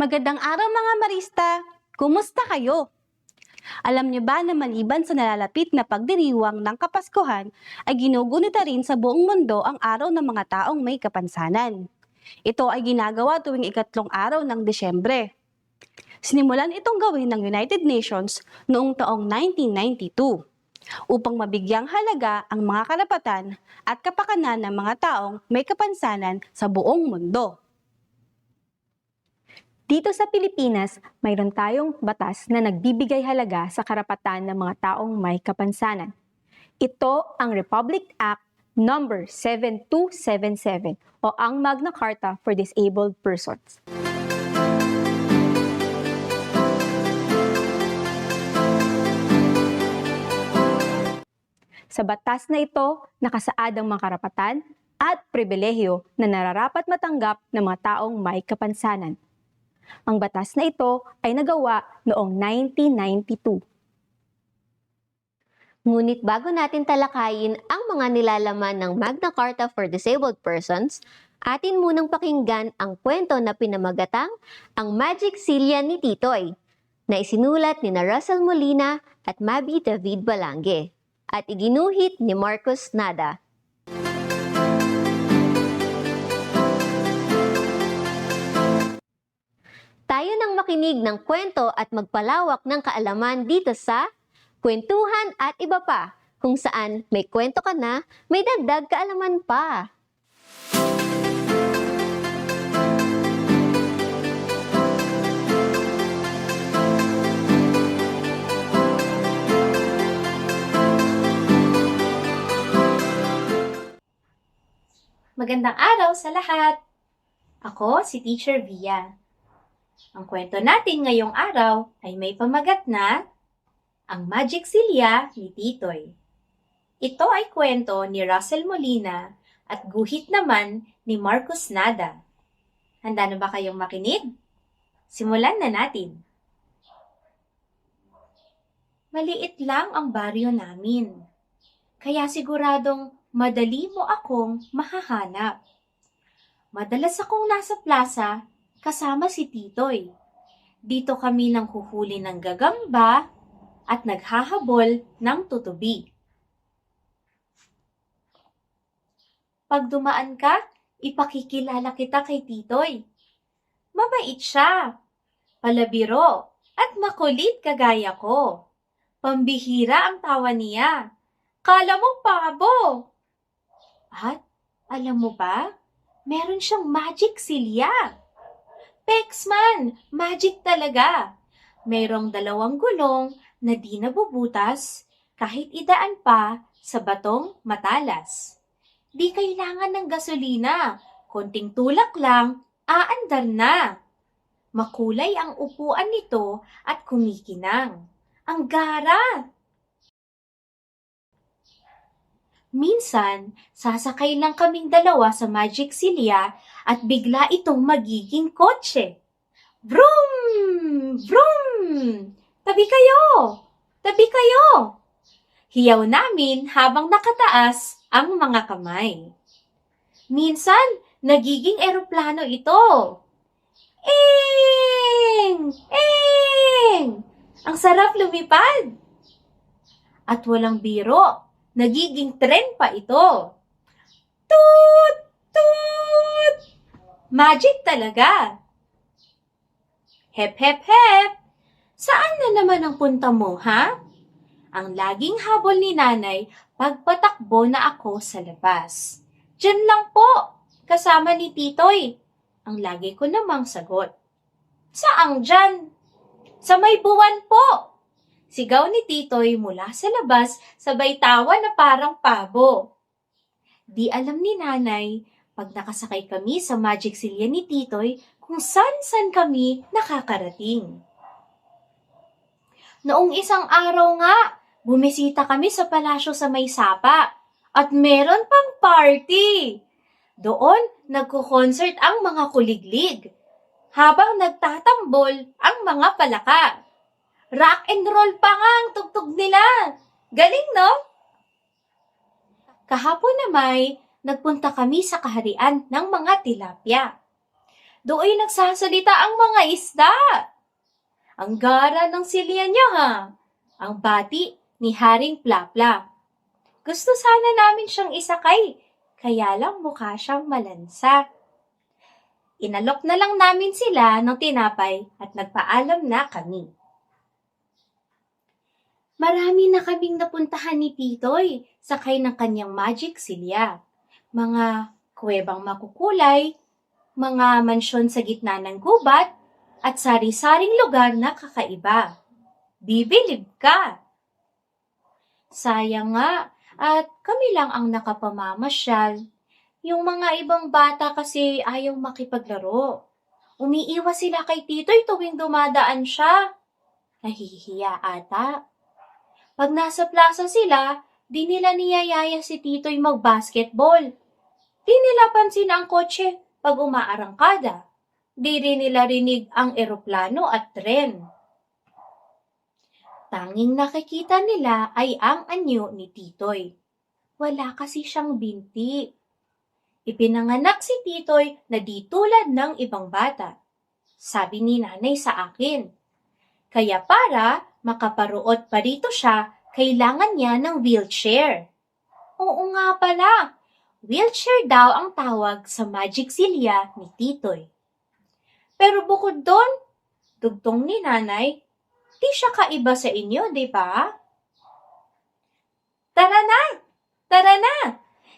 Magandang araw mga Marista! Kumusta kayo? Alam niyo ba na maliban sa nalalapit na pagdiriwang ng Kapaskuhan, ay ginugunita rin sa buong mundo ang araw ng mga taong may kapansanan. Ito ay ginagawa tuwing ikatlong araw ng Desyembre. Sinimulan itong gawin ng United Nations noong taong 1992 upang mabigyang halaga ang mga karapatan at kapakanan ng mga taong may kapansanan sa buong mundo. Dito sa Pilipinas, mayroon tayong batas na nagbibigay halaga sa karapatan ng mga taong may kapansanan. Ito ang Republic Act No. 7277 o ang Magna Carta for Disabled Persons. Sa batas na ito, nakasaad ang mga karapatan at pribilehyo na nararapat matanggap ng mga taong may kapansanan. Ang batas na ito ay nagawa noong 1992. Ngunit bago natin talakayin ang mga nilalaman ng Magna Carta for Disabled Persons, atin munang pakinggan ang kwento na pinamagatang ang Magic Silya ni Titoy, na isinulat ni Russell Molina at Mabi David Balange, at iginuhit ni Marcos Nada. Tayo nang makinig ng kwento at magpalawak ng kaalaman dito sa Kwentuhan at Iba Pa, kung saan may kwento ka na, may dagdag kaalaman pa. Magandang araw sa lahat! Ako si Teacher Via. Ang kwento natin ngayong araw ay may pamagat na Ang Magic Silya ni Titoy. Ito ay kwento ni Russell Molina at guhit naman ni Marcos Nada. Handa na ba kayong makinig? Simulan na natin. Maliit lang ang baryo namin, kaya siguradong madali mo akong mahahanap. Madalas akong nasa plaza kasama si Titoy. Dito kami nang huhuli ng gagamba at naghahabol ng tutubi. Pag dumaan ka, ipakikilala kita kay Titoy. Mabait siya, palabiro at makulit kagaya ko. Pambihira ang tawa niya. Kala mo pabo. At alam mo ba, meron siyang magic silya. Pexman, magic talaga. Mayroong 2 gulong na di nabubutas kahit idaan pa sa batong matalas. Di kailangan ng gasolina, konting tulak lang, aandar na. Makulay ang upuan nito at kumikinang. Ang gara! Minsan, sasakay lang kaming 2 sa magic silya at bigla itong magiging kotse. Vroom! Vroom! Tabi kayo! Tabi kayo! Hiyaw namin habang nakataas ang mga kamay. Minsan, nagiging eroplano ito. Eng! Eng! Ang sarap lumipad! At walang biro, nagiging tren pa ito. Toot! Toot! Magic talaga! Hep, hep, hep! Saan na naman ang punta mo, ha? Ang laging habol ni nanay pagpatakbo na ako sa labas. Diyan lang po, kasama ni Titoy. Ang lagi ko namang sagot. Saang diyan? Sa may buwan po! Sigaw ni Titoy mula sa labas, sabay tawa na parang pabo. Di alam ni nanay, pag nakasakay kami sa magic silya ni Titoy, kung saan-saan kami nakakarating. Noong isang araw nga, bumisita kami sa palasyo sa may sapa at meron pang party. Doon, nagko-concert ang mga kuliglig habang nagtatambol ang mga palaka. Rock and roll pa nga ang tugtog nila. Galing, no? Kahapon na may, nagpunta kami sa kaharian ng mga tilapia. Doon nagsasalita ang mga isda. Ang gara ng silya niya ha. Ang bati ni Haring Plapla. Gusto sana namin siyang isakay, kaya lang mukha siyang malansa. Inalok na lang namin sila ng tinapay at nagpaalam na kami. Marami na kaming napuntahan ni Titoy sakay ng kanyang magic silya. Mga kuwebang makukulay, mga mansyon sa gitna ng gubat, at sari-saring lugar na kakaiba. Bibilib ka! Sayang nga, at kami lang ang nakapamamasyal. Yung mga ibang bata kasi ayaw makipaglaro. Umiiwas sila kay Titoy tuwing dumadaan siya. Nahihiya ata. Pag nasa plaza sila, di nila niyayaya si Titoy mag-basketball. Di nila pansin ang kotse pag umaarangkada. Di rin nila rinig ang eroplano at tren. Tanging nakikita nila ay ang anyo ni Titoy. Wala kasi siyang binti. Ipinanganak si Titoy na di tulad ng ibang bata. Sabi ni nanay sa akin. Kaya para makaparuot pa rito siya, kailangan niya ng wheelchair. Oo nga pala, wheelchair daw ang tawag sa magic silya ni Titoy. Pero bukod doon, dugtong ni nanay, di siya kaiba sa inyo, di ba? Tara na! Tara na!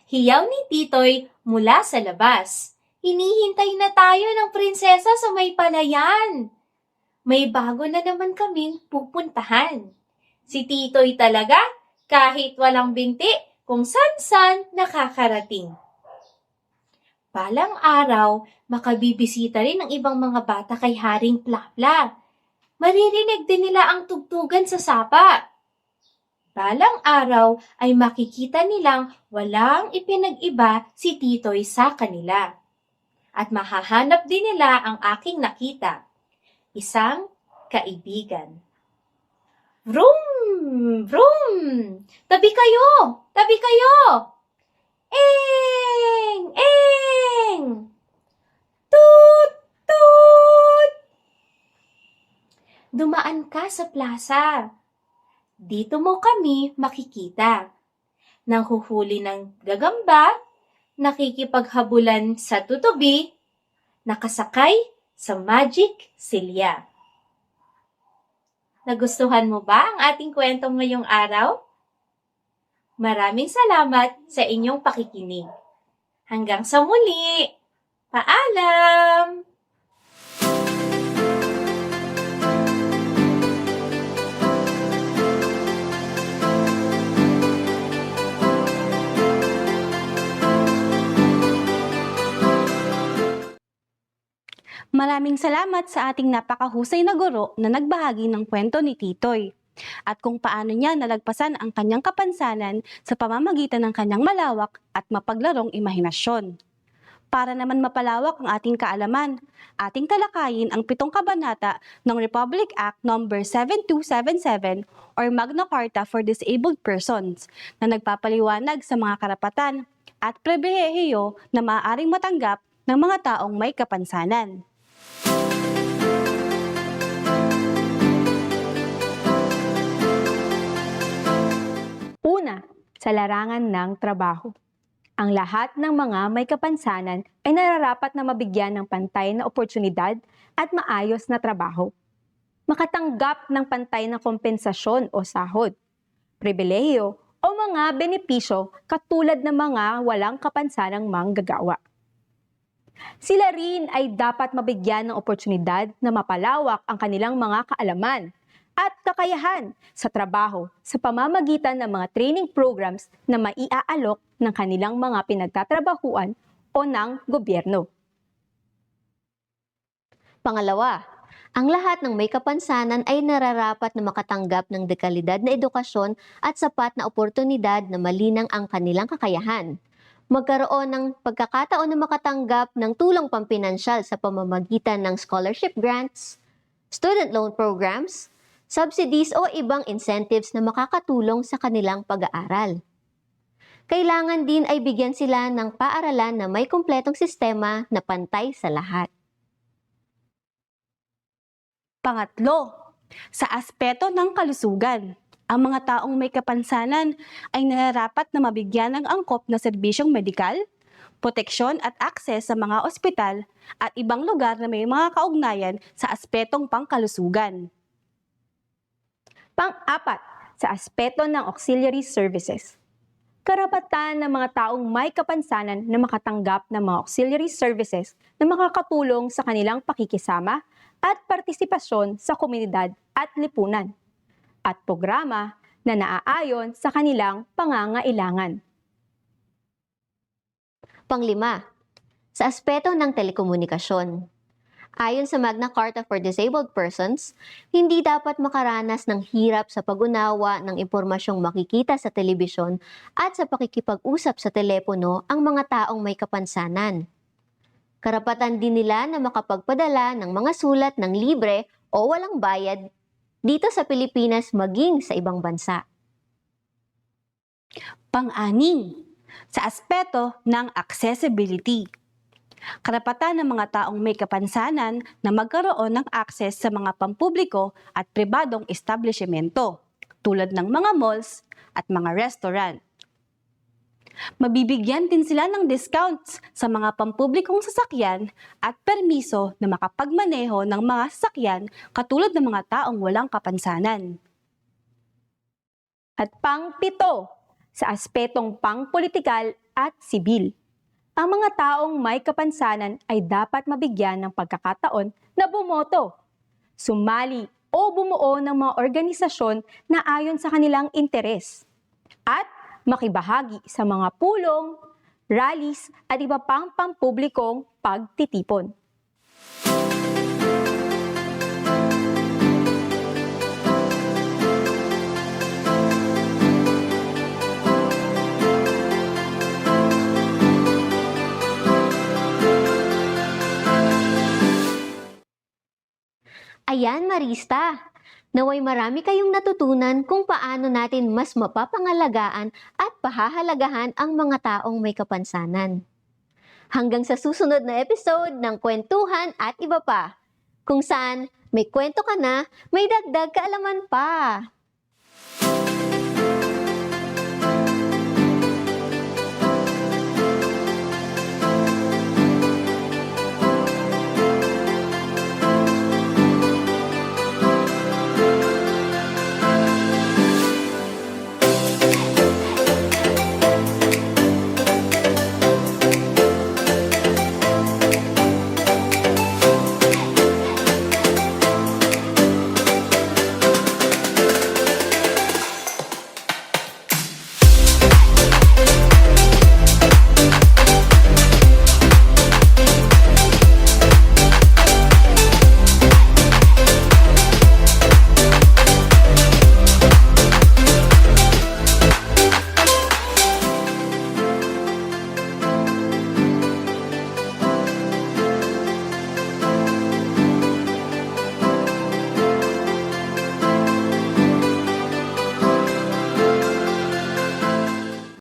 Hiyaw ni Titoy mula sa labas. Hinihintay na tayo ng prinsesa sa may palayan. May bago na naman kaming pupuntahan. Si Titoy talaga, kahit walang binti, kung san-san nakakarating. Balang araw, makabibisita rin ng ibang mga bata kay Haring Plapla. Maririnig din nila ang tugtugan sa sapa. Balang araw ay makikita nilang walang ipinag-iba si Titoy sa kanila. At mahahanap din nila ang aking nakita. Isang kaibigan. Vroom! Vroom! Tabi kayo! Tabi kayo! Eng! Eng! Tut! Tut! Dumaan ka sa plaza. Dito mo kami makikita. Nanghuhuli ng gagamba, nakikipaghabulan sa tutubi, nakasakay sa magic silya. Nagustuhan mo ba ang ating kwento ngayong araw? Maraming salamat sa inyong pakikinig. Hanggang sa muli! Paalam! Maraming salamat sa ating napakahusay na guro na nagbahagi ng kwento ni Titoy at kung paano niya nalagpasan ang kanyang kapansanan sa pamamagitan ng kanyang malawak at mapaglarong imahinasyon. Para naman mapalawak ang ating kaalaman, ating talakayin ang 7 kabanata ng Republic Act No. 7277 or Magna Carta for Disabled Persons na nagpapaliwanag sa mga karapatan at pribilehiyo na maaaring matanggap ng mga taong may kapansanan. Una, sa larangan ng trabaho. Ang lahat ng mga may kapansanan ay nararapat na mabigyan ng pantay na oportunidad at maayos na trabaho. Makatanggap ng pantay na kompensasyon o sahod, pribilehiyo o mga benepisyo katulad ng mga walang kapansanang manggagawa. Sila rin ay dapat mabigyan ng oportunidad na mapalawak ang kanilang mga kaalaman at kakayahan sa trabaho sa pamamagitan ng mga training programs na maiaalok ng kanilang mga pinagtatrabahuan o ng gobyerno. Pangalawa, ang lahat ng may kapansanan ay nararapat na makatanggap ng dekalidad na edukasyon at sapat na oportunidad na malinang ang kanilang kakayahan. Magkaroon ng pagkakataon na makatanggap ng tulong pampinansyal sa pamamagitan ng scholarship grants, student loan programs, subsidies o ibang incentives na makakatulong sa kanilang pag-aaral. Kailangan din ay bigyan sila ng paaralan na may kumpletong sistema na pantay sa lahat. Pangatlo, sa aspeto ng kalusugan. Ang mga taong may kapansanan ay nararapat na mabigyan ng angkop na serbisyong medikal, proteksyon at akses sa mga ospital at ibang lugar na may mga kaugnayan sa aspetong pangkalusugan. Pang-apat, sa aspeto ng auxiliary services. Karapatan ng mga taong may kapansanan na makatanggap ng mga auxiliary services na makakatulong sa kanilang pakikisama at partisipasyon sa komunidad at lipunan, at programa na naaayon sa kanilang pangangailangan. Panglima, sa aspeto ng telekomunikasyon. Ayon sa Magna Carta for Disabled Persons, hindi dapat makaranas ng hirap sa pag-unawa ng impormasyong makikita sa telebisyon at sa pakikipag-usap sa telepono ang mga taong may kapansanan. Karapatan din nila na makapagpadala ng mga sulat ng libre o walang bayad dito sa Pilipinas maging sa ibang bansa. Pang-anim, sa aspeto ng accessibility. Karapatan ng mga taong may kapansanan na magkaroon ng akses sa mga pampubliko at pribadong establishmento, tulad ng mga malls at mga restaurant. Mabibigyan din sila ng discounts sa mga pampublikong sasakyan at permiso na makapagmaneho ng mga sasakyan katulad ng mga taong walang kapansanan. At pang-pito, sa aspetong pang-politikal at sibil. Ang mga taong may kapansanan ay dapat mabigyan ng pagkakataon na bumoto, sumali o bumuo ng mga organisasyon na ayon sa kanilang interes, at makibahagi sa mga pulong, rallies at iba pang pampublikong pagtitipon. Ayan, Marista! Naway marami kayong natutunan kung paano natin mas mapapangalagaan at pahahalagahan ang mga taong may kapansanan. Hanggang sa susunod na episode ng Kwentuhan at Iba Pa, kung saan may kwento ka na, may dagdag kaalaman pa.